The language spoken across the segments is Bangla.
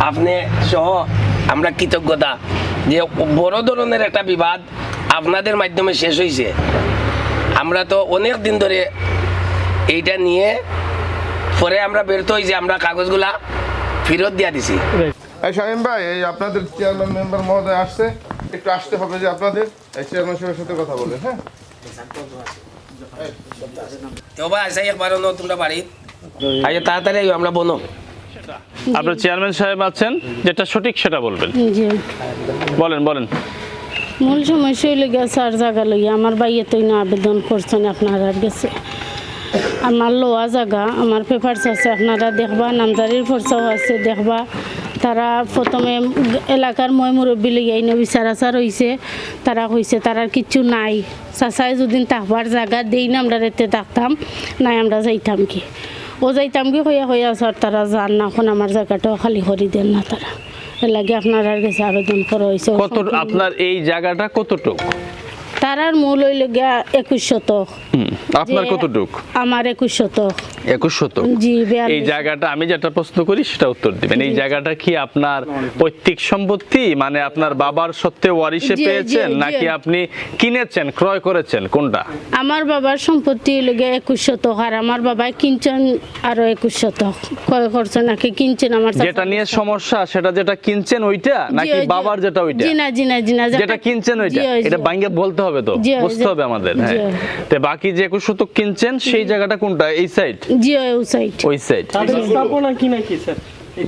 আপনি সহ আমরা কৃতজ্ঞতা যে বড় ধরনের একটা বিবাদ আপনাদের মাধ্যমে শেষ হয়েছে। আমরা তো অনেক দিন ধরে এইটা নিয়ে পরে আমরা বেরোতে হয়েছি, আমরা কাগজগুলা ফেরত দিয়া দিছি। শামীম ভাই, এই আপনাদের চেয়ারম্যান মেম্বার মহোদয় আসছে, একটু আসতে হবে যে আপনাদের এই চেয়ারম্যান সাহেবের সাথে কথা বলেন। হ্যাঁ তো ভাই আসাই একবার তোমরা বাড়ি আচ্ছা তাড়াতাড়ি আমরা বনো। আপনার চেয়ারম্যান সাহেব আছেন, যেটা সঠিক সেটা বলবেন। জি বলেন বলেন। মূল সমস্যা হইলে গেছে আর জায়গা লইয়া আমার বাইয়ে তো না আবেদন করছেন আপনারা গেছে আমার লোয়া জায়গা আমার পেপারস আছে আপনারা দেখবা নামজারির ফর্সাও আছে দেখবা। তারা প্রথমে এলাকার মই মুরব্বী লইয়া আইন বিচার আচার হয়েছে, তারা কইছে তারার কিচ্ছু নাই, চাচাই যদি থাকবার জায়গা দেই না আমরা রেতে থাকতাম নাই আমরা যাইতাম কি ও যাইতাম কি হইয়া স্যার তারা যান না, এখন আমার জায়গাটাও খালি করে দেন না তারা, এর লাগে আপনারা কাছে আবেদন করা হয়েছে। কত আপনার এই জায়গাটা কতটুক? তারার মূল হইল গিয়া 21 শতক। আপনার কতটুক? আমার 21 শতক। 21 শতক। জি। এই জায়গাটা আমি যেটা প্রশ্ন করি সেটা উত্তর দিবেন। এই জায়গাটা কি আপনার পৈতৃক সম্পত্তি, মানে আপনার বাবার সত্ত্বে ওয়ারিশে পেয়েছেন, নাকি আপনি কিনেছেন, ক্রয় করেছেন, কোনটা? আমার বাবার সম্পত্তি হইল গিয়া 21 শতক, আর আমার বাবা কিনছেন আরো 21 শতক। ক্রয় করছেন নাকি কিনছেন? আমার যেটা নিয়ে সমস্যা সেটা যেটা কিনছেন ওইটা, নাকি বাবার যেটা ওইটা? জি না যেটা কিনছেন ওইটা, এটা ভাঙে বলতে হবে তো, বুঝতে হবে আমাদের। হ্যাঁ, তো বাকি যে 21 শতক কিনছেন সেই জায়গাটা কোনটা? এই সাইড? জি ওই সাইড। ওই সাইড। তাদের স্থাপনা কি নাকি স্যার? এই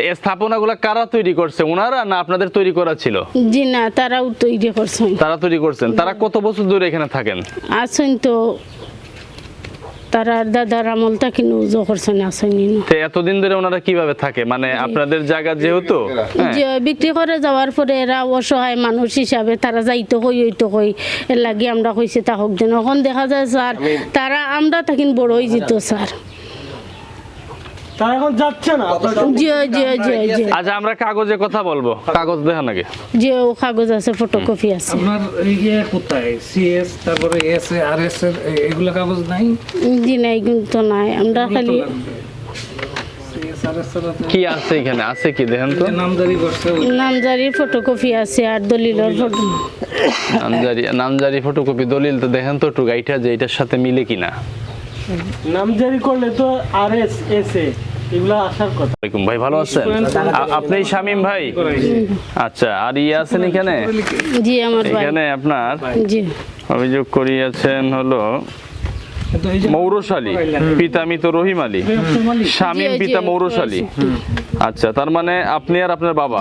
যে স্থাপনাগুলো কারা তৈরি করছে, ওনারা না আপনাদের তৈরি করা ছিল? জি না, তারাও তৈরি করছেন। তারা তৈরি করছেন। তারা কত বছর ধরে এখানে থাকেন? আছেন তো তারা দাদার আমল থেকে নজো করছেন, আসেনি। এতদিন ধরে ওনারা কিভাবে থাকে, মানে আপনাদের জায়গা যেহেতু যে বিক্রি করে যাওয়ার পরে এরা অসহায় মানুষ হিসাবে তারা যাইতো হইতো হই, এর লাগে আমরা কইছি তা হোক দিন। এখন দেখা যায় স্যার তারা আমরা থাকেন বড় হয়ে যেত স্যার, তারা এখন যাচ্ছে না। জি জি জি জি। আচ্ছা আমরা কাগজে কথা বলবো, কাগজ দেখান আগে। যে ও কাগজ আছে, ফটোকপি আছে। আপনার ইয়ে কোথায়? সিএস তারপরে এস আর এস এর এগুলো কাগজ নাই? জি নাই, কিন্তু নাই, আমরা খালি কি আছে এখানে, আছে কি দেখেন তো? নামজারি করছে, নামজারির ফটোকপি আছে আর দলিলের ফটো। নামজারি ফটোকপি দলিল তো দেখেন তো, একটু গাইটা যে এটার সাথে মিলে কিনা। নামজারি করলে তো আরএস এসএ এগুলা আসার কথা। ওয়ালাইকুম ভাই, ভালো আছেন? আপনি শামীম ভাই? আচ্ছা, আর ইয়ে আছেন এখানে? জি আমার ভাই। এখানে আপনার জি অভিযোগ করিয়েছেন হলো মৌরশালী, পিতা মৃত রহিম আলী, শামীম পিতা মৌরশালী। আচ্ছা, তার মানে আপনি আর আপনার বাবা,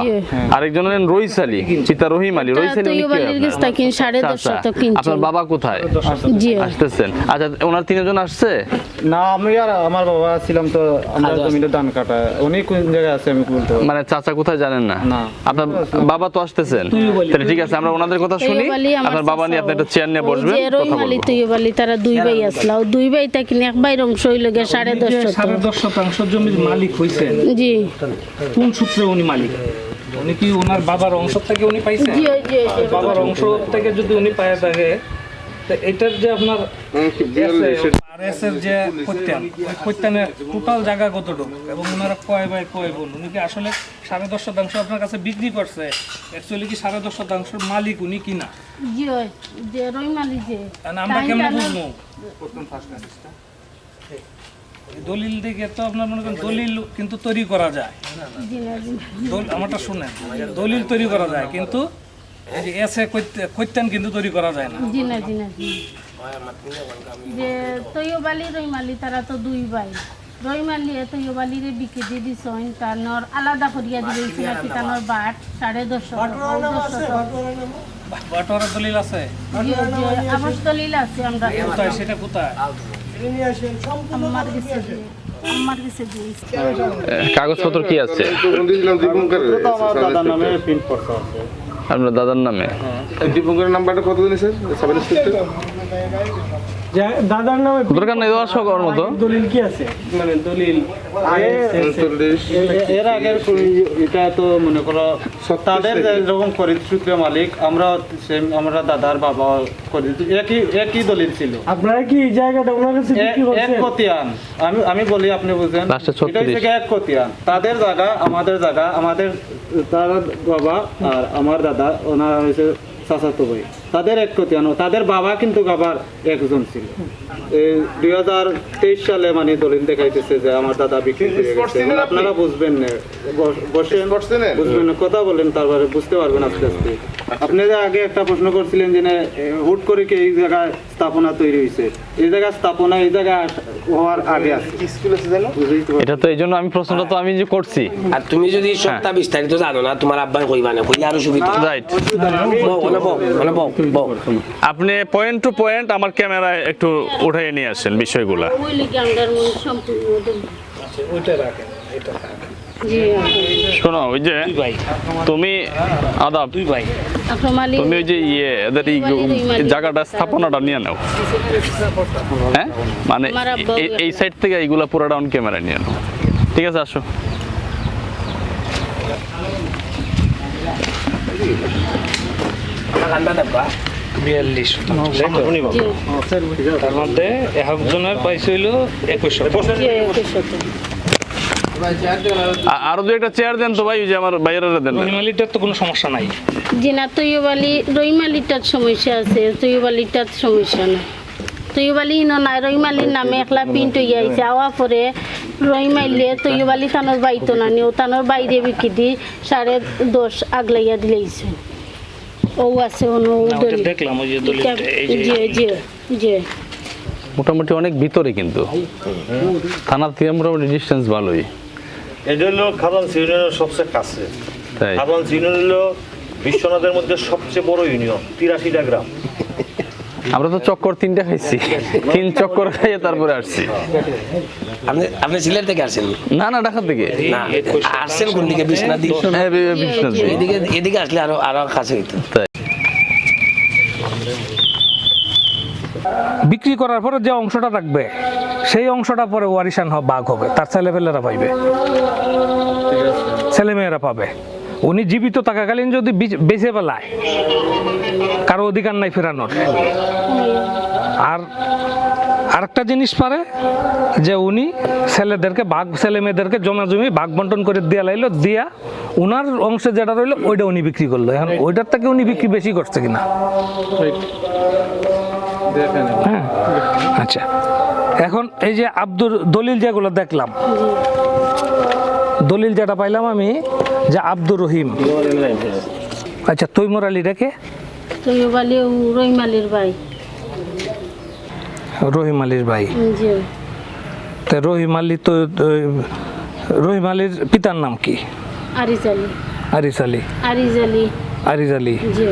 আরেকজন হলেন রইস আলী, পিতা রহিম আলী। রইস আলী আপনার বাবা কোথায়? আসতেছেন? আচ্ছা, ওনার তিনজন আসছে না? আমি আর আমার বাবা ছিলাম তো, আমরা জমিতে ধান কাটা। উনি কোন জায়গায় আছে আমি বলতে, মানে চাচা কোথায় জানেন না? আপনার বাবা তো আসতেছেন, তাহলে ঠিক আছে, আমরা ওনাদের কথা শুনি। আপনার বাবা নিয়ে আপনি একটা চেয়ার নিয়ে বসবেন, কথা বলবো। তারা দুই ভাই আসলো, দুই ভাই থাকি এক ভাইয়ের অংশ হইল গিয়ে 10.5 শতাংশ জমির মালিক হইছেন। জি। কোন সূত্রে উনি মালিক? উনি কি ওনার বাবার অংশ থেকে উনি পাইছেন? জি জি। বাবার অংশ থেকে যদি উনি পায় থাকে, তো এটার যে আপনার আরএসের যে প্রত্যানের টোটাল জায়গা কতটুকু এবং ওনারা কয় ভাই কয় বোন, উনি কি আসলে 10.5 শতাংশ আপনার কাছে বিক্রি করছে? অ্যাকচুয়ালি কি 10.5 শতাংশের মালিক উনি কিনা? জি যে রহিম আলী যে। আমরা কেমন বুঝবো? দলিল দেখে তো আপনার মনে করেন দলিল কিন্তু তৈরি করা যায়। আমারটা শুনেন, দলিল তৈরি করা যায়, কিন্তু এসে কৈত্যান কিন্তু তৈরি করা যায় না। জি না জি না জি। যে তৈয়ব আলী রহিম আলী তারা তো দুই ভাই। রহিম আলী তৈয়ব আলীরে বিক্রি দিয়ে দিছেন, তানোর আলাদা করিয়া দিয়েছিল কি তানোর বাট 10.5 বাটোয়ারা দলিল আছে? আমার দলিল আছে। আমরা কোথায় সেটা কোথায়? কাগজপত্র কি আছে? আপনার দাদার নামে। দীপঙ্করের নাম্বারটা কত দিন স্যার? দাদার নামে দরকার নেই দোয়া করার মতো। দলিল কি আছে, মানে দলিল এর আগের এটা তো মনে করো তাদের যেরকম খরিদ সূত্রে মালিক, আমরা দাদার বাবা খরিদ একই দলিল ছিল। আপনারা কি এই জায়গাটা ওনার কাছে বিক্রি এক করছেন? কতিয়ান, আমি বলি আপনি বুঝেন, লাস্টে 36 এটা হচ্ছে এক কতিয়ান, তাদের জায়গা আমাদের জায়গা, তার বাবা আর আমার দাদা ওনার হয়েছে চাচাতো ভাই, তাদের এক কতিয়ান, তাদের বাবা কিন্তু আবার একজন ছিল। এই 2023 সালে মানে দলিল দেখাইতেছে যে আমার দাদা বিক্রি করে গেছে। আপনারা বুঝবেন না, বসেন বুঝবেন না, কথা বলেন, তারপরে বুঝতে পারবেন আস্তে আস্তে। আপনি যে আগে একটা প্রশ্ন করছিলেন যে হুট করে কি এই জায়গায় স্থাপনা তৈরি হয়েছে, এই জায়গায় স্থাপনা এই জায়গায় হওয়ার আগে আছে, বুঝতেই তো পারছেন। এটা তো এই জন্য আমি প্রশ্নটা তো আমি যে করছি। আর তুমি যদি সবটা বিস্তারিত জানো না, তোমার আব্বাই কইবা না, কইলে আরো সুবিধা। রাইট, আপনি পয়েন্ট টু পয়েন্ট আমার ক্যামেরায় একটু উঠাই নিয়ে আসেন বিষয়গুলা। ওই লিগে আমরার মনে সম্পূর্ণ দলিল। ওইটা রাখেন, এটা রাখেন। জি আপনি শোনো, ওই যে ভাই, তুমি আদাব, দুই ভাই, আপনার মালিক তুমি ওই যে এদের এই জায়গাটা স্থাপনাটা নিয়ে নাও, হ্যাঁ, মানে আমার আব্বাও এই সাইড থেকে এইগুলা পুরোটা অন ক্যামেরায় নিয়ে নাও, ঠিক আছে? আসো। আমার গান্ডা দেখবা 42 শতাংশ, তাই তো? তার মধ্যে একজনের পাইছে হইলো 21 জি 21 আরো দু একটা চেয়ার দেন তো ভাই, ওই যে আমার বাইরে দেন। রহিমালিটার তো কোনো সমস্যা নাই। জি না, তৈবালি রইমালিটার সমস্যা আছে, তৈবালিটার সমস্যা না। তৈবালি নাই, রইমালির নামে একলা প্রিন্ট হয়ে আইছে, আওয়া পরে রইমাইলে তৈবালি তানোর বাইতো না নিও, তানোর বাইরে বিক্রি দি 10.5 আগলাইয়া দিলেইছে। ও আছে অন্য না, ওটা দেখলাম ওই যে দলিলটা, এই যে জি জি জি মোটামুটি অনেক ভিতরে, কিন্তু থানা থেকে মোটামুটি ডিস্টেন্স ভালোই। এটা হলো খাদানস ইউনিয়নের সবচেয়ে কাছে। তাই খাদানস ইউনিয়ন হলো বিশ্বনাথের মধ্যে সবচেয়ে বড় ইউনিয়ন, 83টা গ্রাম। আমরা তো চক্কর 3টা খাইছি, 3 চক্কর খাইয়ে তারপরে আসছি। আপনি সিলেট থেকে আসেন? না না, ঢাকা থেকে। না, আসছেন কোন দিকে? বিশ্বনাথ দিক? হ্যাঁ, বিশ্বনাথ। এদিকে আসলে আরো কাছে হইতো। তাই বিক্রি করার পরে যে অংশটা থাকবে সেই অংশটা পরে ওয়ারিশান ভাগ হবে, তার ছেলেপেলেরা পাইবে, ছেলেমেয়েরা পাবে। উনি জীবিত থাকাকালীন যদি বেঁচে পেলায়, কারো অধিকার নাই ফেরানোর। আর আরেকটা জিনিস পারে যে উনি ছেলেদেরকে ছেলে মেয়েদেরকে জমা জমি ভাগ বন্টন করে দেয়া লাইলো, দিয়া উনার অংশে যেটা রইলো ওইটা উনি বিক্রি করলো। এখন ওইটার থেকে উনি বিক্রি বেশি করছে কিনা, হ্যাঁ আচ্ছা। এখন এই যে দলিল যেগুলো দেখলাম, দলিল যেটা পাইলাম আমি যে আব্দুর রহিম, আচ্ছা তৈমুর আলী রেখে তৈবালি রইমালির ভাই। রহিম আলীর ভাই। জি তা রহিম আলী তো রহিম আলীর পিতার নাম কি? আরিজ আলী। আরিস আলী। আরিজ আলী। আরিজ আলী। জি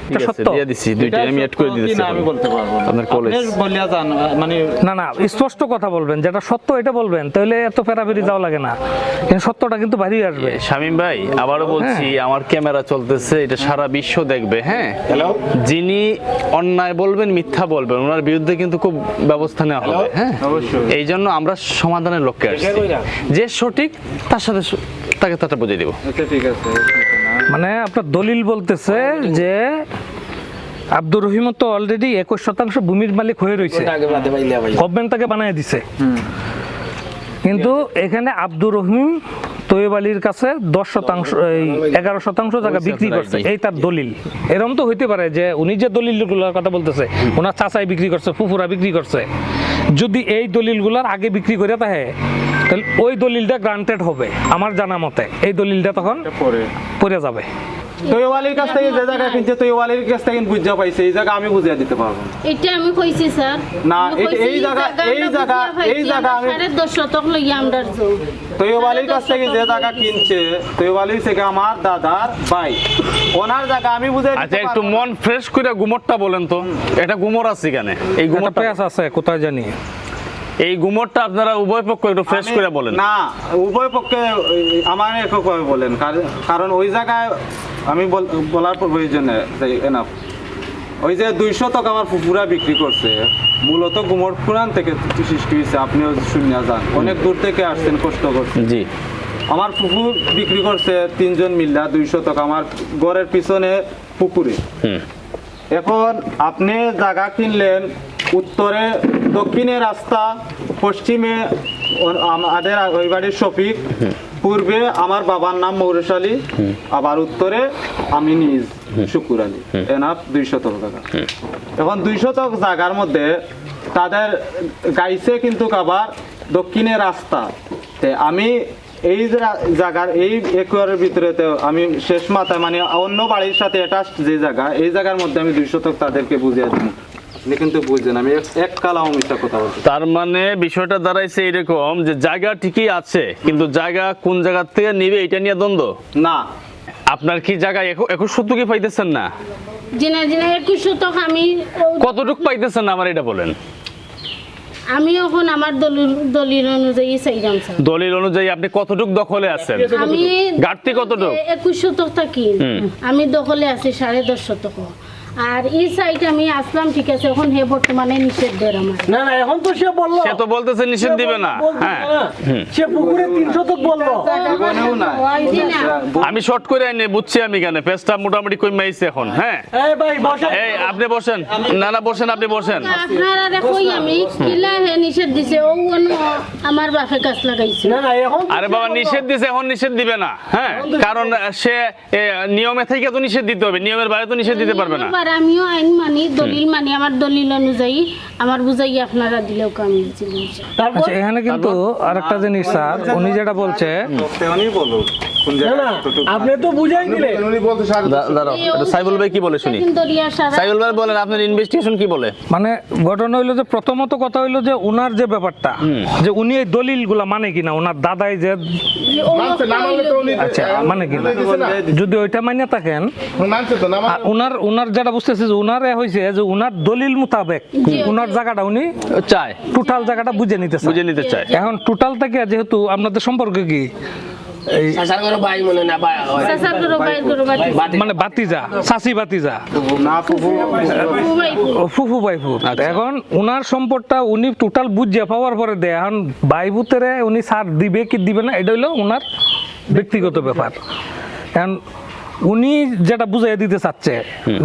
ঠিক আছে, দিয়ে দিছি দুইটা, আমি অ্যাড করে দিয়েছি। আমি বলতে পারবো না, আপনার কলেজ আপনি বলিয়া যান, মানে না না, স্পষ্ট কথা বলবেন, যেটা সত্য এটা বলবেন, তাহলে এত ফেরাফেরি যাওয়া লাগে না, কিন্তু সত্যটা কিন্তু বাইরে আসবে। শামীম ভাই, আবারও বলছি, আমার ক্যামেরা চলতেছে, এটা সারা বিশ্ব দেখবে। হ্যাঁ, যিনি অন্যায় বলবেন, মিথ্যা বলবেন, ওনার বিরুদ্ধে কিন্তু খুব ব্যবস্থা নেওয়া হবে। হ্যাঁ, এই জন্য আমরা সমাধানের লক্ষ্যে আসছি, যে সঠিক তার সাথে তাকে তাটা বুঝিয়ে দিব। আচ্ছা ঠিক আছে। মানে আপনার দলিল বলতেছে যে আব্দুর রহিম তো অলরেডি 21% ভূমির মালিক হয়ে রয়েছে, গভর্নমেন্ট তাকে বানিয়ে দিছে। কিন্তু এখানে আব্দুর রহিম তৈয়ব আলীর কাছে 11% জায়গা বিক্রি করছে, এই তার দলিল। এরকম তো হইতে পারে যে উনি যে দলিলগুলোর কথা বলতেছে, ওনার চাচাই বিক্রি করছে, ফুফুরা বিক্রি করছে। যদি এই দলিলগুলোর আগে বিক্রি করে থাকে, তাহলে ওই দলিলটা গ্রান্টেড হবে আমার জানা মতে, এই দলিলটা তখন পড়ে যাবে। তৈওয়ালির কাছ থেকে যে জায়গা কিনছে, তৈওয়ালির কাছ থেকে বুঝা পাইছে, এই জায়গা আমি বুঝিয়ে দিতে পারবো এটা আমি কইছি স্যার। না, এই জায়গা আমি 10.5 শতক লই আমরা যাও। তৈওয়ালির কাছ থেকে যে জায়গা কিনছে, তৈওয়ালির থেকে আমার দাদার ভাই, ওনার জায়গা আমি বুঝিয়ে আচ্ছা, একটু মন ফ্রেশ করে গুমরটা বলেন তো, এটা গুমর আছে এখানে, এই গুমরটা আছে কোথায় জানি, এই গুমরটা আপনারা উভয় পক্ষ একটু ফ্রেশ করে বলেন। না, উভয় পক্ষে আমার এককভাবে বলেন, কারণ ওই জায়গায় আমি বলার প্রয়োজন এনাফ। ওই যে 200 টাকা আমার ফুফুরা বিক্রি করছে, মূলত গুমর পুরান থেকে সৃষ্টি হয়েছে, আপনিও শুনিয়া যান, অনেক দূর থেকে আসছেন, কষ্ট করছেন। জি, আমার ফুফু বিক্রি করছে 3 জন মিল্লা 200 টাকা আমার ঘরের পিছনে পুকুরে। এখন আপনি জায়গা কিনলেন, উত্তরে দক্ষিণে রাস্তা, পশ্চিমে আমাদের ওই বাড়ির শফিক, পূর্বে আমার বাবার নাম মৌরেশ আলী, আবার উত্তরে আমি নিজ শুকুর আলী, এনাফ 200 টাকা। এখন 200 টাকা জায়গার মধ্যে তাদের গাইছে কিন্তু আবার দক্ষিণে রাস্তা। আমি এই জায়গার এই একরের ভিতরে আমি শেষ মাথায় মানে অন্য বাড়ির সাথে অ্যাটাচ যে জায়গা, এই জায়গার মধ্যে আমি 200 টাকা তাদেরকে বুঝিয়ে দিব, আপনি কিন্তু বুঝছেন আমি এক কালাও মিথ্যা কথা বলছি। তার মানে বিষয়টা দাঁড়াইছে এরকম যে জায়গা ঠিকই আছে, কিন্তু জায়গা কোন জায়গা থেকে নিবে এটা নিয়ে দ্বন্দ্ব না। আপনার কি জায়গা 21 কি পাইতেছেন না? জিনা 21 টাকা আমি কতটুক পাইতেছেন না আমার এটা বলেন। আমি এখন আমার দলিল অনুযায়ী চাইলাম স্যার। দলিল অনুযায়ী আপনি কতটুক দখলে আছেন? আমি ঘাটতি কতটুক? 21 টাকা কি আমি দখলে আছি 150 টাকা। আর এই সাইড আমি আসলাম, ঠিক আছে, এখন হে বর্তমানে নিষেধ দেয় আমার। না না, এখন তো সে বললো, সে তো বলতেছে নিষেধ দিবে না। হ্যাঁ, সে পুকুরে 300 টাকা বললো। জীবনেও না। ওই যে না, আমি শর্ট করে আইনি, বুঝছি আমি কেন পেজটা মোটামুটি কই মাইছে এখন। হ্যাঁ, এই ভাই বসেন। এই আপনি বসেন, না না বসেন, আপনি বসেন। আপনারা কই আমি কিলা হে নিষেধ দিছে, ও আমার বাপে গাছ লাগাইছে। না না, এখন তো আরে সে বাবা, বললো। নিষেধ দিছে, এখন নিষেধ দিবে না। হ্যাঁ, কারণ সে নিয়মে থেকে তো নিষেধ দিতে হবে, নিয়মের বাইরে তো নিষেধ দিতে পারবে না। এবার আমিও আইন মানি, দলিল মানি, আমার দলিল অনুযায়ী আমার বুঝাই আপনারা দিলেও কামি ছিল। তারপর আচ্ছা, এখানে কিন্তু আরেকটা জিনিস স্যার, উনি যেটা বলছে, উনি বলো কোন না জায়গা না, আপনি তো বুঝাই দিলেন। উনি বলতে দাঁড়াও, এটা সাইবুল ভাই কি বলে শুনি। সাইবুল ভাই বলেন, আপনার ইনভেস্টিগেশন কি বলে? মানে ঘটনা হইলো যে প্রথমত কথা হইলো যে উনার যে ব্যাপারটা, যে উনি এই দলিলগুলা মানে কিনা, ওনার দাদাই যে মানছে না, মানলে তো উনি আচ্ছা মানে কিনা, যদি ওইটা মানিয়ে থাকেন, মানছে তো না, আর উনার যেটা বুঝতেছে যে উনার হয়েছে যে উনার দলিল মোতাবেক উনার জায়গাটা উনি চায়, টোটাল জায়গাটা বুঝে নিতে বুঝে নিতে চায়। এখন টোটাল থেকে যেহেতু আপনাদের সম্পর্ক কি এই সাসার করে ভাই মনে না ভাই হয়। চাচার গরু, বাইর গরু, বাতি। মানে বাতিজা, চাচি বাতিজা, না ফুফু ও ফুফু বাইফু। এখন উনার সম্পদটা উনি টোটাল বুঝিয়ে পাওয়ার পরে দেয়, এখন বাইফুতেরে উনি সার দিবে কি দিবে না এটা হইলো উনার ব্যক্তিগত ব্যাপার। এখন উনি যেটা বুঝাই দিতে চাচ্ছে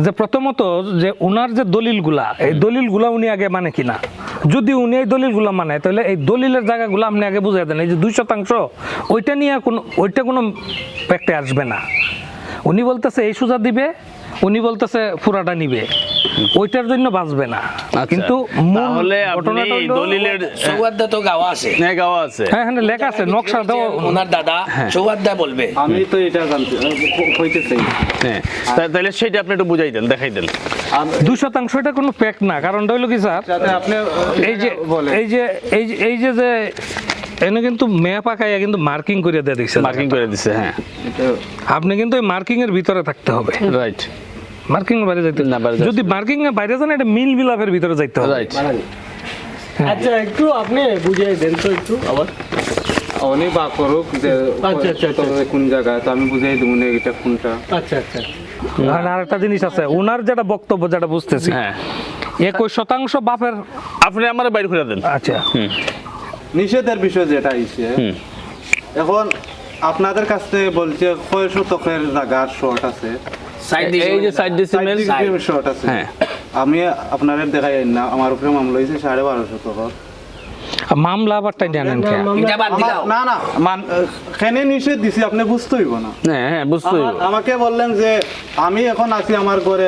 যে প্রথমত যে উনার যে দলিলগুলা, এই দলিলগুলা উনি আগে মানে কিনা, যদি উনি এই দলিলগুলা মানে তাহলে এই দলিলের জায়গাগুলো আপনি আগে বুঝাই দেন। এই যে 2% ওইটা নিয়ে ওইটা কোনো ফ্যাক্টে আসবে না। উনি বলতেছে এই সুজা দিবে, উনি বলতেছে পুরাটা নিবে, ওইটার জন্য বাঁচবে না। কিন্তু তাহলে আপনি এই দলিলের সৌহার্দ্য তো গাওয়া আছে, গাওয়া আছে। হ্যাঁ হ্যাঁ লেখা আছে, নকশা দাও। ওনার দাদা সৌহার্দ্য বলবে। আমি তো এটা জানতে হইতে চাই। হ্যাঁ, তাহলে সেটা আপনি একটু বুঝাই দেন, দেখাই দেন। 2% এটা কোনো ফ্যাক্ট না, কারণটা হইলো কি স্যার, যাতে আপনি এই যে বলেন। এই যে এনে কিন্তু মেয়া পাকাইয়া কিন্তু মার্কিং করে দিয়ে দিচ্ছে, মার্কিং করে দিছে। হ্যাঁ, আপনি কিন্তু ওই মার্কিং এর ভিতরে থাকতে হবে, রাইট। মার্কিং এর বাইরে যাইতে না, বাইরে যাচ্ছে। যদি মার্কিং এর বাইরে যান এটা মিল বিলাপের ভিতরে যাইতে হবে। রাইট। আচ্ছা, একটু আপনি বুঝিয়ে দেন তো একটু আবার। উনি বা করুক যে আচ্ছা, আচ্ছা, আচ্ছা। কোন জায়গায়, তো আমি বুঝাই দেবো না এটা কোনটা। আচ্ছা আচ্ছা, আর আরেকটা জিনিস আছে, উনার যেটা বক্তব্য যেটা বুঝতেছি, হ্যাঁ, 21% বাপের। আপনি আমার বাইরে করে দেন। আচ্ছা, নিষেধের বিষয় যেটা আইছে, এখন আপনাদের কাছ থেকে বলছে কয় শতকের জায়গার শর্ট আছে, এই যে সাইড ডিসিমেল শর্ট আছে। হ্যাঁ, আমি আপনাদের দেখাই না, আমার উপরে মামলা হয়েছে 12.5 টাকা। মামলা আবার টাই জানেন কে? এটা বাদ দিলাও। না না, খেনে নিষেধ দিছি, আপনি বুঝতে হইব না। হ্যাঁ বুঝতে হইব। আমাকে বললেন যে আমি এখন আছি আমার ঘরে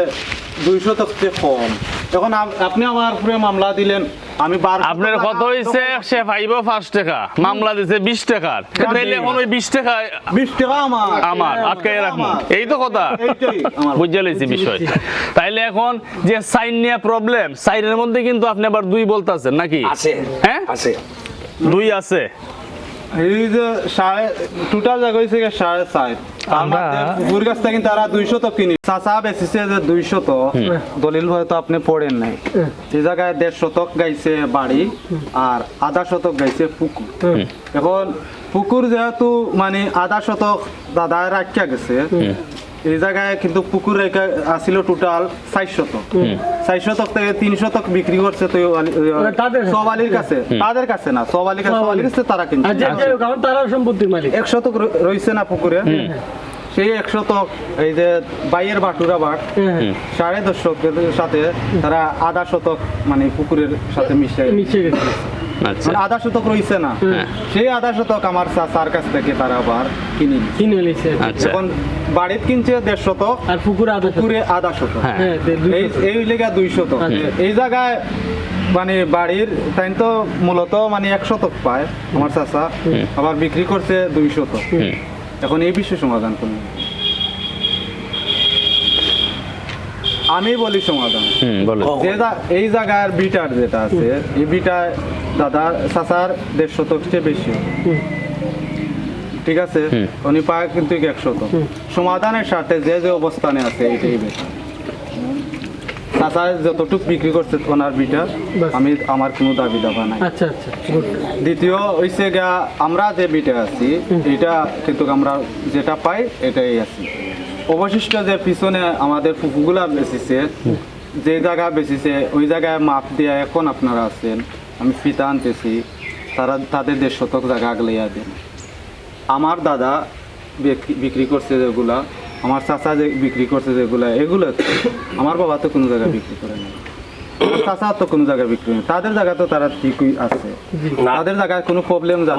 200 টাকা কম, এখন আপনি আমার উপরে মামলা দিলেন, আমি আপনার কত হইছে? সে পাইব 5 টাকা, মামলা দিছে 20 টাকার, তাইলে এখন ওই 20 টাকা 20 টাকা আমার আটকাই রাখবো, এই তো কথা। এইটাই আমার। বুঝে লইছি বিষয়। তাইলে এখন যে সাইন নিয়ে প্রবলেম, সাইনের মধ্যে কিন্তু আপনি আবার 2 বলতেছেন নাকি? আছে, হ্যাঁ আছে। 2 আছে। এই যে টোটাল জায়গা হয়েছে 4.5। আমরা পুকুর গাছটা কিন্তু তারা 200 তো কিনি, চাচা বেচিছে যে 200 তো, দলিল হয়তো আপনি পড়েন নাই। এই জায়গায় 1.5 শতক গাইছে বাড়ি আর আধা শতক গাইছে পুকুর। এখন পুকুর যেহেতু মানে আধা শতক দাদা রাখিয়া গেছে, এই জায়গায় কিন্তু পুকুর রেখা আসিল টোটাল 4 শতক 4 শতক থেকে 3 শতক বিক্রি করছে তো সওয়ালির কাছে, তাদের কাছে না, সওয়ালির কাছে তারা কিন্তু তারা সম্পত্তির মালিক। 1 শতক রইছে না পুকুরে, সেই 1 শতক এই যে বাইয়ের বাটুরা বাট 10.5 শতকের সাথে তারা আধা শতক মানে পুকুরের সাথে মিশে গেছে। আচ্ছা মানে আধা শতক রইছে না, সেই আধা শতক আমার চাচার কাছ থেকে তারা আবার কিনে নিছে। আচ্ছা এখন বাড়িতে কিনছে 1.5 শতক আর পুকুরে আধা শতক, হ্যাঁ। এই লেগা 2 শতক। এই জায়গায় মানে বাড়ির তাই তো মূলত মানে 1 শতক পায় আমার চাচা, আবার বিক্রি করছে 2 শতক। এখন এই বিষয়ে সমাধান করুন, আমি বলি সমাধান। বলো। এই জায়গার বিটার যেটা আছে, এই বিটা দাদা চাচার 1.5 শতক চেয়ে বেশি, ঠিক আছে, উনি পায় কিন্তু 1 শতক। সমাধানের সাথে যে যে অবস্থানে আছে এইটাই বেশি। চাচা যতটুকু বিক্রি করছে ওনার বিটা, আমার কোনো দাবি দাবা নাই। আচ্ছা আচ্ছা। দ্বিতীয় হইছে গা আমরা যে বিটা আছি এটা কিন্তু আমরা যেটা পাই এটাই আছি। অবশিষ্ট যে পিছনে আমাদের ফুফুগুলা বেচিছে, যে জায়গা বেচিছে ওই জায়গায় মাপ দিয়ে এখন আপনারা আছেন, আমি ফিতা আনতেছি, তাদের 1.5 শতক জায়গা আগলাইয়া দেন। আমার দাদা বিক্রি করছে যেগুলা, আমার চাচা যে বিক্রি করছে যেগুলা, এগুলো আমার বাবা তো কোনো জায়গায় বিক্রি করে না, চাচা তো কোনো জায়গায় বিক্রি নেই, তাদের জায়গা তো তারা ঠিকই আছে, তাদের জায়গায় কোনো প্রবলেম যাবে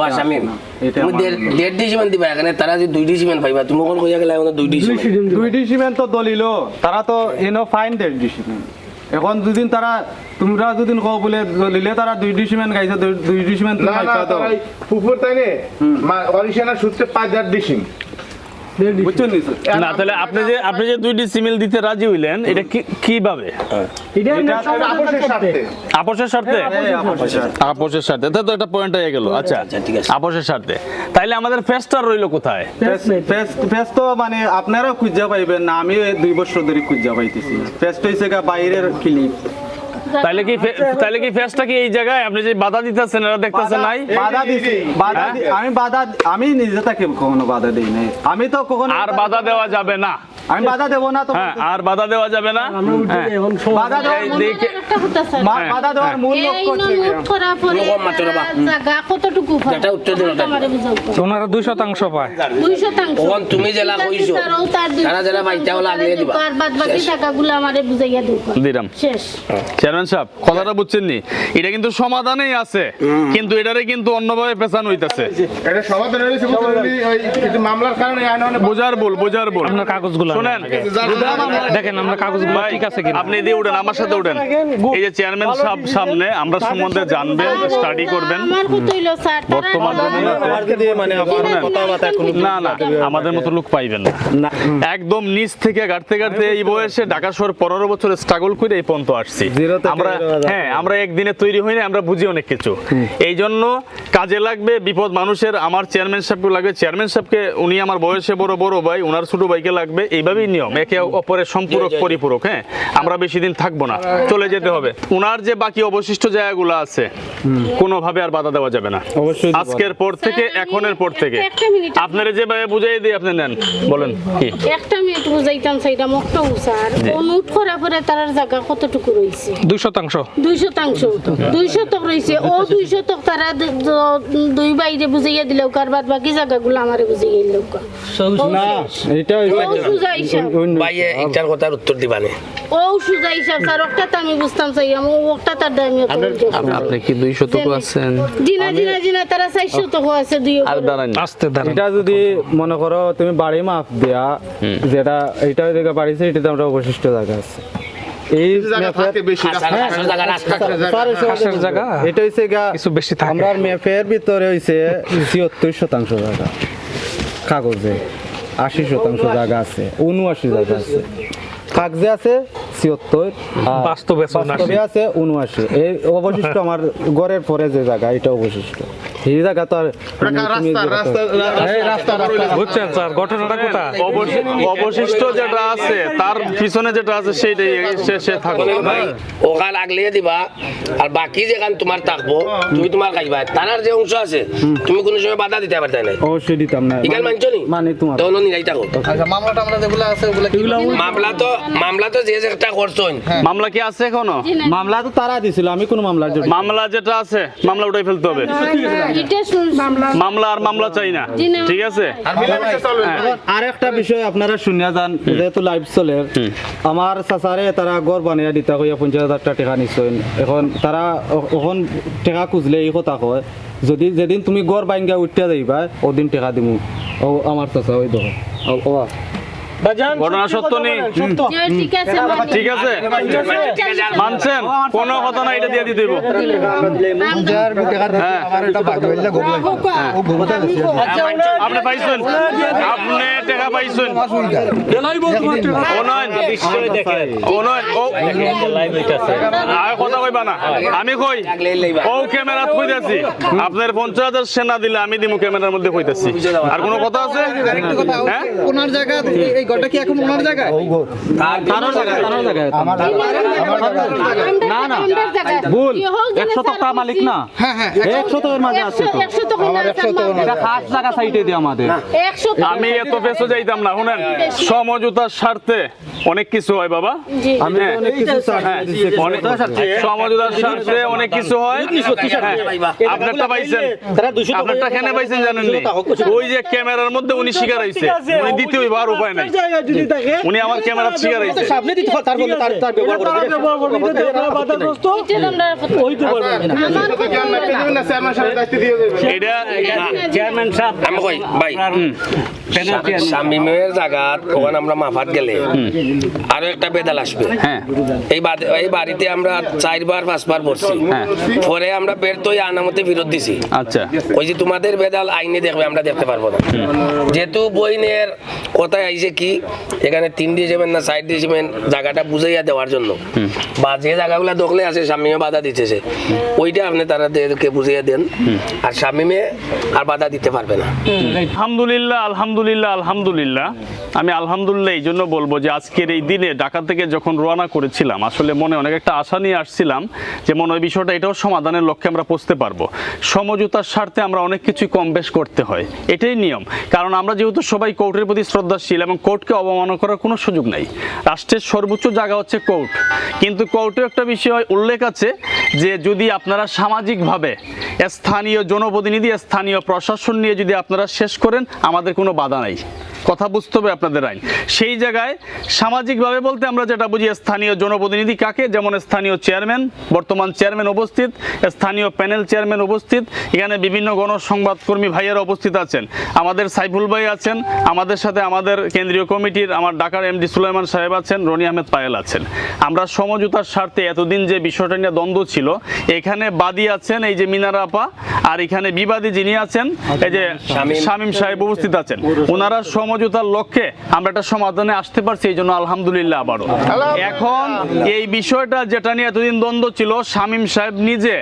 না। এটা তুমি 1.5 ডিসিমেন্ট দিবা, এখানে তারা যে 2 ডিসিমেন্ট পাইবা, তুমি কোন কইয়া গেলা এখন 2 ডিসিমেন্ট 2 ডিসিমেন্ট তো দলিল, তারা তো এনো ফাইন 1.5 ডিসিমেন্ট। এখন দুদিন তারা তোমরা দুদিন কও বলে দলিলে তারা 2 ডিসিমেন্ট গাইছে, 2 ডিসিমেন্ট না না তারাই পুকুর তাই নে অরিজিনাল সূত্রে 5 ডিসিম বুঝছেন নি স্যার? না তাহলে আপনি যে 2 ডিসিমেল দিতে রাজি হইলেন, এটা কিভাবে? আপোষের স্বার্থে? আপোষের স্বার্থে তো একটা পয়েন্ট হয়ে গেল। আচ্ছা ঠিক আছে। আপোষের স্বার্থে, তাইলে আমাদের ফেস্টটা রইলো কোথায়? ফেস তো মানে আপনারাও খুঁজা পাইবেন না, আমি 2 বছর ধরে খুঁজা পাইতেছি। ফেস হইছে গা বাইরের ক্লিপ। তাইলে কি ফেস্টটা কি এই জায়গায় আপনি যে বাধা দিতেছেন এরা দেখতেছেন নাই? বাধা দিছি, আমি নিজে থেকে কখনো বাধা দেই নাই, আমি তো কখনো আর বাধা দেওয়া যাবে না, আমি বাধা দেব না তো। হ্যাঁ আর বাধা দেওয়া যাবে না। বাধা দেওয়ার মূল লক্ষ্য হচ্ছে জায়গা কতটুকু পায়? এটা উত্তর দিন ওটা। আমারে বুঝাও। ওনারা 2% পায়। 2% তখন তুমি জেলা কইছো, তারা জেলা বাইটা হলো আগলিয়ে দিবা। আর বাদ বাকি টাকাগুলো আমারে বুঝাইয়া দিও। দিলাম। শেষ। চেয়ারম্যান সাহেব কথাটা বুঝছেন নি? এটা কিন্তু সমাধানেই আছে, কিন্তু এটারে কিন্তু অন্যভাবে পেছানো হইতাছে। এটা সমাধান হয়েছে বুঝলি, ওই কিছু মামলার কারণে আইনে বোঝার ভুল। আপনার কাগজগুলো শুনেন দেখেন, আমরা কাগজগুলো ঠিক আছে কিনা। আপনি দিয়ে উঠেন, আমার সাথে উঠেন। এই যে চেয়ারম্যান সাহেব সামনে আমরা সম্বন্ধে জানবেন, স্টাডি করবেন। আমার কত হইলো স্যার? বর্তমান না না আমাদের মতো লোক পাইবেন না, একদম নিচ থেকে গাড়তে গাড়তে এই বয়সে ঢাকা শহর 15 বছর স্ট্রাগল করে এই পর্যন্ত আসছি আমরা। হ্যাঁ আমরা একদিনে তৈরি হই না, আমরা বুঝি অনেক কিছু। এই জন্য কাজে লাগবে, বিপদ মানুষের। আমার চেয়ারম্যান সাহেবকে লাগবে, চেয়ারম্যান সাহেবকে উনি আমার বয়সে বড় ভাই, ওনার ছোট ভাইকে লাগবে। এইভাবেই নিয়ম, একে অপরের সম্পূরক পরিপূরক। হ্যাঁ আমরা বেশি দিন থাকবো না, চলে যেতে হবে। ওনার যে বাকি অবশিষ্ট জায়গাগুলো আছে কোনোভাবে আর বাধা দেওয়া যাবে না। আজকের পর থেকে, এখনের পর থেকে আপনারা যেভাবে বুঝাই দিয়ে আপনি নেন। বলেন কি? একটা মিনিট বুঝাইতাম সেইটা মুখটা স্যার। অনুট করা পরে তার জায়গা কতটুকু রইছে? 2%। 2% রইছে। ও 2% তারা 2 বাইরে বুঝাইয়া দিলেও কার বাদ বাকি জায়গাগুলো আমারে বুঝাইয়া দিলেও কা। না এটা সুজা হিসাব। ভাইয়ে একটার কথার উত্তর দিবা না। ও সুজা হিসাব স্যার, ওটা তো আমি বুঝতাম চাই, আমি ওটা তার দামি আপনি কি 200 আছেন? জিনা তারা 400 আছে। 2 আর দাঁড়ান, আস্তে দাঁড়ান। এটা যদি মনে করো তুমি বাড়ি মাপ দেয়া, যেটা এইটা জায়গা বাড়িছে এটাতে আমরা অবশিষ্ট জায়গা আছে। এই খাসের জায়গা এটা হইছে গা কিছু বেশি থাকে। আমরা ম্যাপের ভিতরে হইছে 76% জায়গা, কাগজে 80% জায়গা আছে, 79 জায়গা আছে, কাগজে আছে 76, বাস্তবে আছে 79। এই অবশিষ্ট আমার ঘরের পরে যে জায়গা এটা অবশিষ্ট। এই জায়গা তো আর বুঝছেন স্যার ঘটনাটা কোথা অবশিষ্ট যেটা আছে তার পিছনে যেটা আছে সেইটাই সে থাকবে ওখান আগলিয়ে দিবা আর বাকি যেখান তোমার থাকবো তুমি তোমার খাইবা তার যে অংশ আছে তুমি কোনো সময় বাধা দিতে পারতে নাই অবশ্যই দিতাম না এখান মানছো নি মানে তোমার তখন নিরাই থাকো মামলা তো যে যেটা করছোন মামলা কি আছে এখনো মামলা তো তারা দিছিল আমি কোনো মামলার জন্য মামলা যেটা আছে মামলা উঠাই ফেলতে হবে এটা মামলা আর মামলা চাই না ঠিক আছে আর একটা বিষয় আপনারা শুনিয়া যান যেহেতু লাইভ চলে আমার চাচারে তারা গড় বানিয়ে দিতা কইয়া 50,000 টাকা নিশ্চয় এখন তারা এখন টাকা খুঁজলে এই কথা কয় যদি যেদিন তুমি গড় বাঙ্গা উঠিয়া যাইবা ওদিন টাকা দিমু ও আমার চাচা ওই দেখো ঘটনা সত্য নেই ঠিক আছে ঠিক আছে মানছেন কোনো কথা না এটা দিয়ে দিতে আপনি পাইছেন আপনি টাকা পাইছেন কথা কইবা না আমি কই ও ক্যামেরা কইতাছি আপনার 50,000 সেনা দিলে আমি দিমু ক্যামেরার মধ্যে কইতাছি আর কোনো কথা আছে হ্যাঁ ওনার জায়গা এই ঘরটা কি এখন ওনার জায়গায় তার জায়গায় না না ভুল 100 টাকা মালিক না হ্যাঁ 100 টাকার মাঝে আছে তো আমার 100 টাকা এটা খাস জায়গা সাইডে দিয়ে আমাদের 100 আমি এত পেছো যাইতাম না শুনেন সমঝোতার স্বার্থে অনেক কিছু হয় বাবা আমি তো অনেক কিছু সমঝোতার স্বার্থে অনেক কিছু হয় আপনারটা পাইছেন আপনারটা কেন পাইছেন জানেন নি ওই যে ক্যামেরার মধ্যে উনি শিকার হইছে উনি দিতে হইব আর উপায় নাই উনি আমার ক্যামেরা শিকার হইছে সামনে দিতে তার বলে তার ব্যবহার করে এটা চেয়ারম্যান সাহেব আমি কই ভাই শামিমের জায়গা ওখানে আমরা মাফাত গেলে আরো একটা বেদাল আসবে হ্যাঁ এই বাড়িতে আমরা 4বার 5বার বসছি পরে আমরা বের তো আনামতে ফেরত দিছি আচ্ছা ওই যে তোমাদের বেদাল আইনে দেখবে আমরা দেখতে পারবো না যেহেতু বইনের কথায় আইছে কি এখানে 3 দিয়ে যাবেন না 4 দিয়ে যাবেন জায়গাটা বুঝাইয়া দেওয়ার জন্য বা যে জায়গাগুলো দখলে আছে শামিমে বাধা দিতেছে ওইটা আপনি তাদেরকে বুঝিয়ে দেন আর শামিমে আর বাধা দিতে পারবে না আলহামদুলিল্লাহ আলহামদুলিল্লাহ আলহামদুলিল্লাহ আমি আলহামদুলিল্লাহ এই জন্য বলবো যে আজকের এই দিনে ঢাকা থেকে যখন রওনা করেছিলাম আসলে মনে অনেক একটা আশা নিয়ে আসছিলাম যে মনে ওই বিষয়টা এটাও সমাধানের লক্ষ্যে আমরা পৌঁছতে পারবো সমঝোতার স্বার্থে আমরা অনেক কিছুই কম বেশ করতে হয় এটাই নিয়ম কারণ আমরা যেহেতু সবাই কোর্টের প্রতি শ্রদ্ধাশীল এবং কোর্টকে অবমাননা করার কোনো সুযোগ নাই রাষ্ট্রের সর্বোচ্চ জায়গা হচ্ছে কোর্ট কিন্তু কোর্টেও একটা বিষয় উল্লেখ আছে যে যদি আপনারা সামাজিকভাবে স্থানীয় জনপ্রতিনিধি স্থানীয় প্রশাসন নিয়ে যদি আপনারা শেষ করেন আমাদের কোনো বাধা নাই কথা বুঝতে হবে আপনাদের আইন সেই জায়গায় সামাজিকভাবে বলতে আমরা যেটা বুঝি স্থানীয় জনপ্রতিনিধি কাকে যেমন স্থানীয় চেয়ারম্যান বর্তমান চেয়ারম্যান উপস্থিত স্থানীয় প্যানেল চেয়ারম্যান উপস্থিত এখানে বিভিন্ন গণসংবাদকর্মী ভাইয়েরা উপস্থিত আছেন আমাদের সাইফুল ভাই আছেন আমাদের সাথে আমাদের কেন্দ্রীয় কমিটির আমার ঢাকার এমডি সুলাইমান সাহেব আছেন রনি আহমেদ পায়েল আছেন আমরা সমঝোতার স্বার্থে এতদিন যে বিষয়টা নিয়ে দ্বন্দ্ব ছিল এখানে বাদী আছেন এই যে মিনারা আপা আর এখানে বিবাদী যিনি আছেন এই যে শামীম সাহেব উপস্থিত আছেন ওনারা সমঝোতার লক্ষ্যে আমরা একটা সমাধানে আসতে পারছি এই জন্য আলহামদুলিল্লাহ আবারও এখন এই বিষয়টা যেটা নিয়ে এতদিন দ্বন্দ্ব ছিল শামীম সাহেব নিজে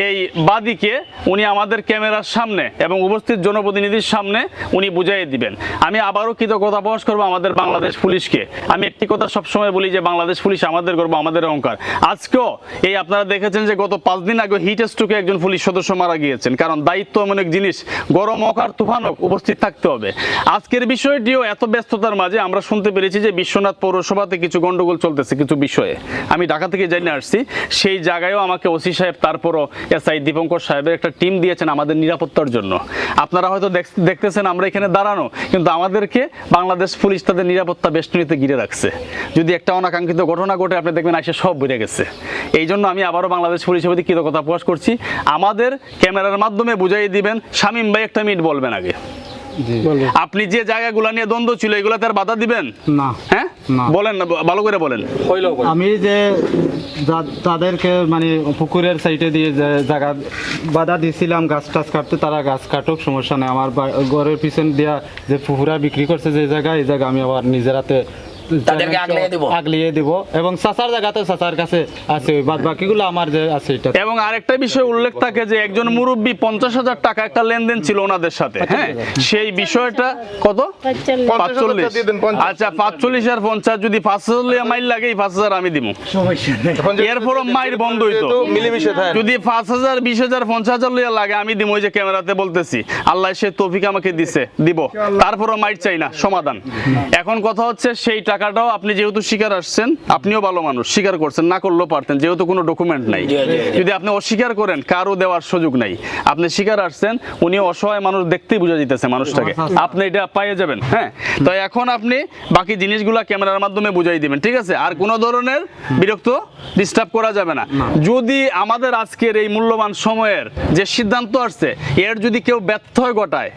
এই বাদীকে উনি আমাদের ক্যামেরার সামনে এবং উপস্থিত জনপ্রতিনিধির সামনে উনি বুঝাইয়ে দিবেন আমি আবারও কৃতজ্ঞতা প্রকাশ করবো আমাদের বাংলাদেশ পুলিশকে আমি একটি কথা সবসময় বলি যে বাংলাদেশ পুলিশ আমাদের গর্ব আমাদের অহংকার আজকেও এই আপনারা দেখেছেন যে গত 5 দিন আগে হিট স্ট্রোকে একজন পুলিশ সদস্য মারা গিয়েছেন কারণ দায়িত্ব এমন এক জিনিস গরম হোক আর তুফান হোক উপস্থিত থাকতে হবে আজকের বিষয়টিও এত ব্যস্ততার মাঝে আমরা শুনতে পেরেছি যে বিশ্বনাথ পৌরসভাতে কিছু গন্ডগোল চলতেছে কিছু বিষয়ে আমি ঢাকা থেকে জেনে আসছি সেই জায়গায়ও আমাকে ওসি সাহেব তারপরও এসআই দীপঙ্কর সাহেবের একটা টিম দিয়েছেন আমাদের নিরাপত্তার জন্য আপনারা হয়তো দেখতেছেন আমরা এখানে দাঁড়ানো কিন্তু আমাদেরকে বাংলাদেশ পুলিশ তাদের নিরাপত্তা বেষ্টনীতে ঘিরে রাখছে যদি একটা অনাকাঙ্ক্ষিত ঘটনা ঘটে আপনি দেখবেন আইসে সব বেড়ে গেছে এই জন্য আমি আবারও বাংলাদেশ পুলিশের প্রতি কৃতজ্ঞতা প্রকাশ করছি আমাদের ক্যামেরার মাধ্যমে বুঝাই দিবেন শামীম ভাই একটা মিনিট বলবেন আগে আপনি যে জায়গাগুলো নিয়ে দ্বন্দ্ব ছিল এগুলাতে আর বাধা দিবেন না হ্যাঁ বলেন না ভালো করে বলেন আমি যে তাদেরকে মানে পুকুরের সাইডে দিয়ে যে জায়গা বাধা দিয়েছিলাম গাছ টাছ কাটতে তারা গাছ কাটুক সমস্যা নেই আমার ঘরের পিছন দিয়া যে পুকুরা বিক্রি করছে যে জায়গা এই জায়গা আমি আবার নিজের হাতে তাদেরকে আগলিয়ে দিব। আগলিয়ে দিব এবং চাচার জায়গাতে চাচার কাছে আছে, ওই বাদ বাকিগুলো আমার যে আছে এটা। এবং আরেকটা বিষয় উল্লেখ থাকে যে একজন মুরব্বী 50,000 টাকা একটা লেনদেন ছিল ওনাদের সাথে, হ্যাঁ, সেই বিষয়টা কত? 45। দিয়ে দেন, 50 আচ্ছা, 45 আর 50 যদি 5,000 লিয়া মাইল লাগে, এই 5,000 আমি দিব। এরপরও মাইর বন্ধ হইতো। মিলেমিশে থাকে। যদি 5,000, 20,000, 50,000 লিয়া লাগে, আমি দিব। ওই যে ক্যামেরাতে বলতেছি, আল্লাহ সে তৌফিক আমাকে দিছে, দিব। তারপরও মাইর চাই না, সমাধান। এখন কথা হচ্ছে সেই টাকাটাও আপনি যেহেতু স্বীকার আসছেন, আপনিও ভালো মানুষ, স্বীকার করছেন, না করলেও পারতেন, যেহেতু কোনো ডকুমেন্ট নাই। যদি আপনি অস্বীকার করেন, কারো দেওয়ার সুযোগ নাই। আপনি স্বীকার আসছেন, উনি অসহায় মানুষ, দেখতেই বোঝা যেতেছে মানুষটাকে, আপনি এটা পাইয়ে যাবেন। হ্যাঁ, তো এখন আপনি বাকি জিনিসগুলা ক্যামেরার মাধ্যমে বুঝাই দিবেন, ঠিক আছে? আর কোনো ধরনের বিরক্ত ডিস্টার্ব করা যাবে না। যদি আমাদের আজকের এই মূল্যবান সময়ের যে সিদ্ধান্ত আসছে, এর যদি কেউ ব্যত্যয় ঘটায়,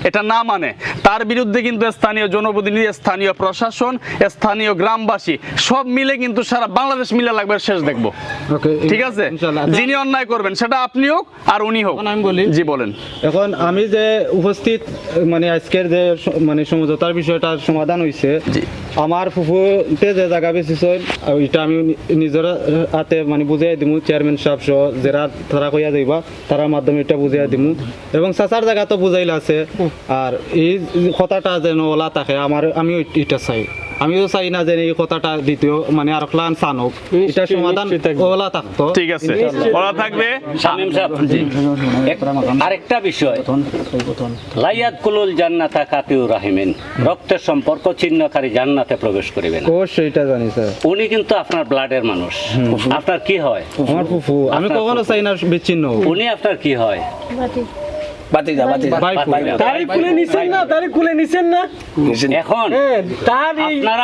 এটা না মানে, তার বিরুদ্ধে কিন্তু স্থানীয় জনপ্রতিনিধি, স্থানীয় প্রশাসন, স্থানীয় গ্রামবাসী সব মিলে কিন্তু সারা বাংলাদেশ মিলে লাগবে শেষ দেখবো, ঠিক আছে? যিনি অন্যায় করবেন সেটা আপনি হোক আর উনি হোক। আমি বলি, জি বলেন। এখন আমি যে উপস্থিত মানে আজকের যে মানে সমঝোতার বিষয়টার সমাধান হয়েছে, আমার ফুফুতে যে জায়গা বেশি ওইটা আমি নিজের হাতে মানে বুঝাই দিব, চেয়ারম্যান সাহেব সহ যারা তারা কইয়া যাইবা তার মাধ্যমে এটা বুঝাই দিব। এবং চাচার জায়গা তো বুঝাইলা আছে। আর এই কথাটা যেন ওলা থাকে, আমি এটা চাই। আমিও চাই না যে এই কথাটা দ্বিতীয় মানে আর প্ল্যান চানক, এটা সমাধান ওলা থাকতো। ঠিক আছে, ওলা থাকবে। শামীম সাহেব, আরেকটা বিষয়, লাইয়াত কুলুল জান্নাতা কাতিউর রাহিমিন, রক্তের সম্পর্ক ছিন্নকারী জান্নাতে প্রবেশ করিবে না। অবশ্যই এটা জানি স্যার। উনি কিন্তু আপনার ব্লাডের মানুষ। আপনার কি হয়? আমার ফুফু। আমি কখনো চাই না বিচ্ছিন্ন। উনি আপনার কি হয়? বাতিজা। তারই কুলে নিছেন না, তারই কুলে নিছেন না। এখন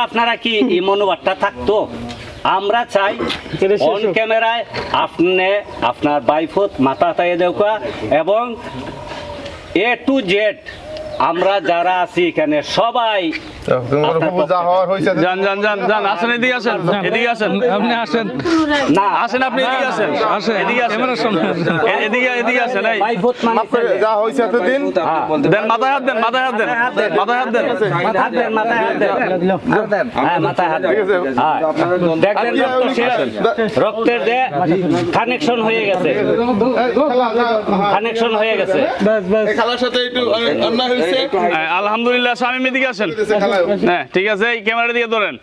আপনারা কি এই মনোভাবটা থাকতো? আমরা চাই অন ক্যামেরায় আপনি আপনার বাইফুত মাথা তাইয়ে দেওয়া এবং A to Z আমরা যারা আছি এখানে সবাই যান যান যান যান, আসেন, এদিকে আসেন, এদিকে আসেন, আপনি আসেন, না আসেন, আপনি এদিকে আসেন, এদিকে আসেন, এদিকে আসেন। এই বাইফুত মানে যা হয়েছে এতদিন দেন, মাথায় হাত দেন, মাথায় হাত দেন, মাথায় হাত দেন। মাথায় হাত দেন। দেখলেন রক্ত শেষ, রক্তের যে কানেকশন হয়ে গেছে, কানেকশন হয়ে গেছে। খেলার সাথে একটু অন্যায় হয়েছে। আলহামদুলিল্লাহ, শামীম এদিকে আসেন। হ্যাঁ, ঠিক আছে, এই ক্যামেরা দিয়ে ধরেন।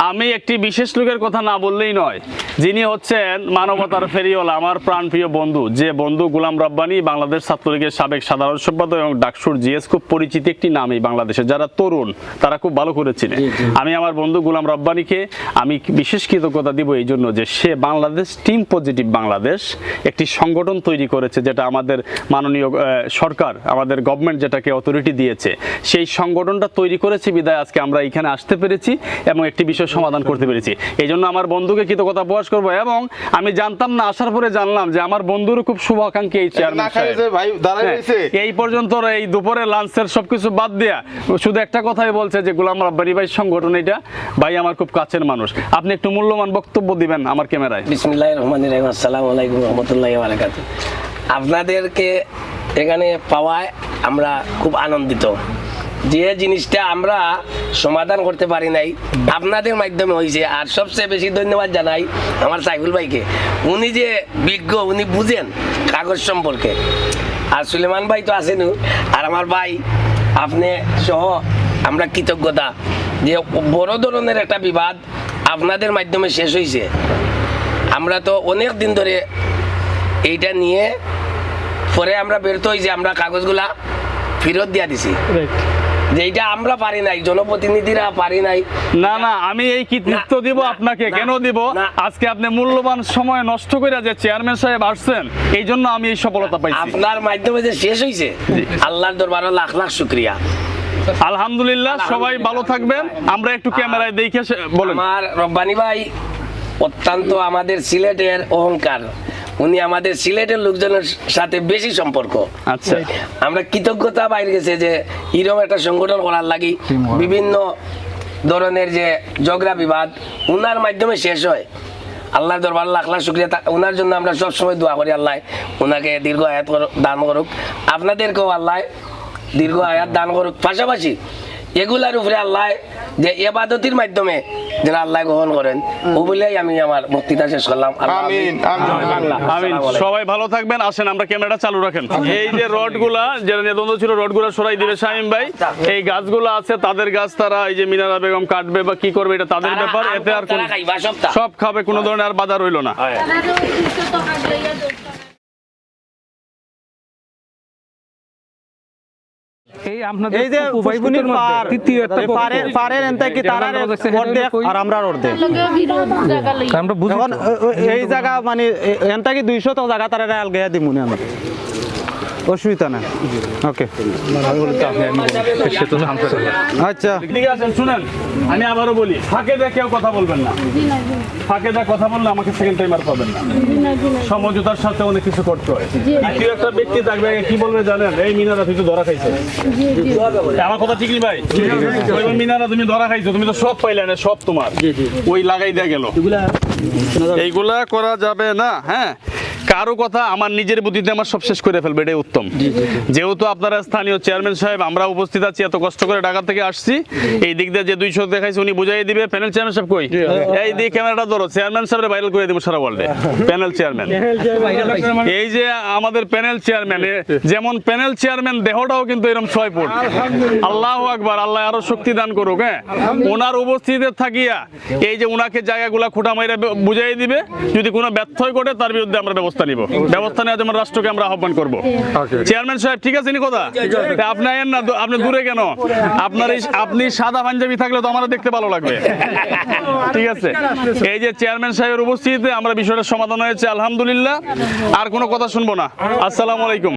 আমি একটি বিশেষ লোকের কথা না বললেই নয়, যিনি হচ্ছেন মানবতার ফেরিওয়ালা, আমার প্রাণপ্রিয় বন্ধু, যে বন্ধু গোলাম রব্বানী, বাংলাদেশ ছাত্রলীগের সাবেক সাধারণ সম্পাদক এবং ডাকসুর জিএস, খুব পরিচিত একটি নাম এই বাংলাদেশে। যারা তরুণ তারা খুব ভালো করে চিনে। আমি আমার বন্ধু গোলাম রব্বানীকে আমি বিশেষ কৃতজ্ঞতা দিব এই জন্য যে সে বাংলাদেশ টিম পজিটিভ বাংলাদেশ একটি সংগঠন তৈরি করেছে, যেটা আমাদের মাননীয় সরকার, আমাদের গভর্নমেন্ট যেটাকে অথরিটি দিয়েছে, সেই সংগঠনটা তৈরি করেছে বিদায় আজকে আমরা এখানে আসতে পেরেছি এবং একটি বিষয় সমাধান করতে পেরেছি। এই জন্য আমার বন্ধুকে কৃতজ্ঞতা প্রকাশ করবো। এবং আমি জানতাম না, আসার পরে জানলাম যে আমার বন্ধুরও খুব শুভাকাঙ্ক্ষী এই চেয়ারম্যান সাহেব। এই পর্যন্ত এই দুপুরে লাঞ্চের সবকিছু বাদ দিয়া শুধু একটা কথাই বলছে যে গোলাম রব্বানী ভাই সংগঠন এটা, ভাই আমার খুব কাছের মানুষ। আপনি একটু মূল্যবান বক্তব্য দিবেন আমার ক্যামেরায়। বিসমিল্লাহির রহমানির রহিম। আসসালামু আলাইকুম ওয়া রাহমাতুল্লাহি ওয়া বারাকাতুহু। আপনাদেরকে এখানে পাওয়ায় আমরা খুব আনন্দিত। যে জিনিসটা আমরা সমাধান করতে পারি নাই আপনাদের মাধ্যমে হয়েছে। আর সবচেয়ে বেশি ধন্যবাদ জানাই আমার সাইফুল ভাইকে, উনি যে বিজ্ঞ, উনি বুঝেন কাগজ সম্পর্কে। আর সুলেমান ভাই তো আছেন, আর আমার ভাই আপনি সহ আমরা কৃতজ্ঞতা যে বড় ধরনের একটা বিবাদ আপনাদের মাধ্যমে শেষ হয়েছে। আমরা তো অনেক দিন ধরে এইটা নিয়ে পরে আমরা বেরোতে হয়েছি, আমরা কাগজগুলা ফেরত দিয়া দিছি, যেটা আমরা পারি নাই, জনপ্রতিনিধিরা পারি নাই। না না, আমি এই কৃতিত্ব দিব আপনাকে। কেন দিব? আজকে আপনি মূল্যবান সময় নষ্ট করে যে চেয়ারম্যান সাহেব আসছেন, এই জন্য আমি এই সফলতা পাইছি। আপনার মাধ্যমে যে শেষ হয়েছে, আল্লাহর দরবারে লাখ লাখ শুকরিয়া। আলহামদুলিল্লাহ, সবাই ভালো থাকবেন। আমরা একটু ক্যামেরায় দেখে বলেন। আমার রব্বানী ভাই অত্যন্ত আমাদের সিলেটের অহংকার, উনি আমাদের সিলেটের লোকজনের সাথে বেশি সম্পর্ক। আচ্ছা, আমরা কৃতজ্ঞতা বাইরে গেছে যে এরকম একটা সংগঠন করার লাগি। বিভিন্ন ধরনের যে ঝগড়া বিবাদ উনার মাধ্যমে শেষ হয়। আল্লাহর দরবার লাখ লাখ শুকরিয়া। ওনার জন্য আমরা সবসময় দোয়া করি, আল্লাহ ওনাকে দীর্ঘ আয়াত দান করুক, আপনাদেরকেও আল্লাহ দীর্ঘ আয়াত দান করুক। পাশাপাশি এগুলার উপরে আল্লাহ যে ইবাদতির মাধ্যমে যেন আল্লাহ গ্রহণ করেন ও বলেই আমি আমার বক্তৃতা শেষ করলাম। আল্লাহ আমিন আমিন। সবাই ভালো থাকবেন। আসেন আমরা ক্যামেরাটা চালু রাখেন। এই যে রডগুলা যেটা নির্দ্বন্দ্ব ছিল রডগুলা সরাই দিবে শামীম ভাই। এই গাছগুলো আছে তাদের গাছ, তারা এই যে মিনারা বেগম কাটবে বা কি করবে এটা তাদের ব্যাপার। এতে আর কোন সব খাবে, কোনো ধরনের আর বাধা রইল না। এই আপনাদের এই যে উপবাসীদের মধ্যে পার তৃতীয় একটা পক্ষ। পারের এনতে কি তারা অর্ধেক আর আমরা অর্ধেক। আমরা বুঝি এখন এই জায়গা মানে এনতে কি 200 তো জায়গা তারা আল গয়া দিমুনি আমরা, অসুবিধা না। ওকে আচ্ছা ঠিক আছে, শুনেন আমি আবারও বলি, ফাঁকে দিয়ে কেউ কথা বলবেন না। ফাঁকে দিয়ে কথা বললে আমাকে সেকেন্ড টাইম আর পাবেন না। সমঝোতার সাথে অনেক কিছু করতে হয়। কেউ একটা ব্যক্তি থাকবে কি বলবে জানেন, এই মিনারা তুই তো ধরা খাইছে। আমার কথা ঠিক নেই ভাই? ওই মিনারা তুমি ধরা খাইছো, তুমি তো সব পাইলে না, সব তোমার ওই লাগাই দেয়া গেল। এইগুলা করা যাবে না। হ্যাঁ, কারো কথা আমার নিজের বুদ্ধিতে আমার সব শেষ করে ফেলবে, এটাই উত্তম। যেহেতু আপনারা স্থানীয় চেয়ারম্যান সাহেব, আমরা উপস্থিত আছি, এত কষ্ট করে ঢাকা থেকে আসছি, এই দিক দিয়ে যে 200 দেখাইছে উনি বুঝাই দিবে। প্যানেল চেয়ারম্যান সাহেব কই? এই দিকে ক্যামেরাটা ধরো, চেয়ারম্যান সাহেব ভাইরাল করে দিব সারা ওয়ার্ল্ডে। প্যানেল চেয়ারম্যান, এই যে আমাদের প্যানেল চেয়ারম্যান, যেমন প্যানেল চেয়ারম্যান দেহটাও কিন্তু এরকম 6 ফুট। আল্লাহু আকবার, আল্লাহ আরো শক্তি দান করুক। হ্যাঁ, ওনার উপস্থিতিতে থাকিয়া এই যে ওনাকে জায়গাগুলা খুঁটা মাইরা বুঝাই দিবে। যদি কোনো ব্যত্যয় ঘটে তার বিরুদ্ধে আমরা ব্যবস্থা নিব। ব্যবস্থা নেওয়ার জন্য রাষ্ট্রকে আমরা আহ্বান করবো। চেয়ারম্যান সাহেব ঠিক আছে নি কথা? আপনি আয়েন না, আপনি দূরে কেন? আপনি সাদা পাঞ্জাবি থাকলে তো আমার দেখতে ভালো লাগবে। ঠিক আছে, এই যে চেয়ারম্যান সাহেবের উপস্থিতিতে আমরা বিষয়টা সমাধান হয়েছে, আলহামদুলিল্লাহ। আর কোনো কথা শুনবো না। আসসালামু আলাইকুম।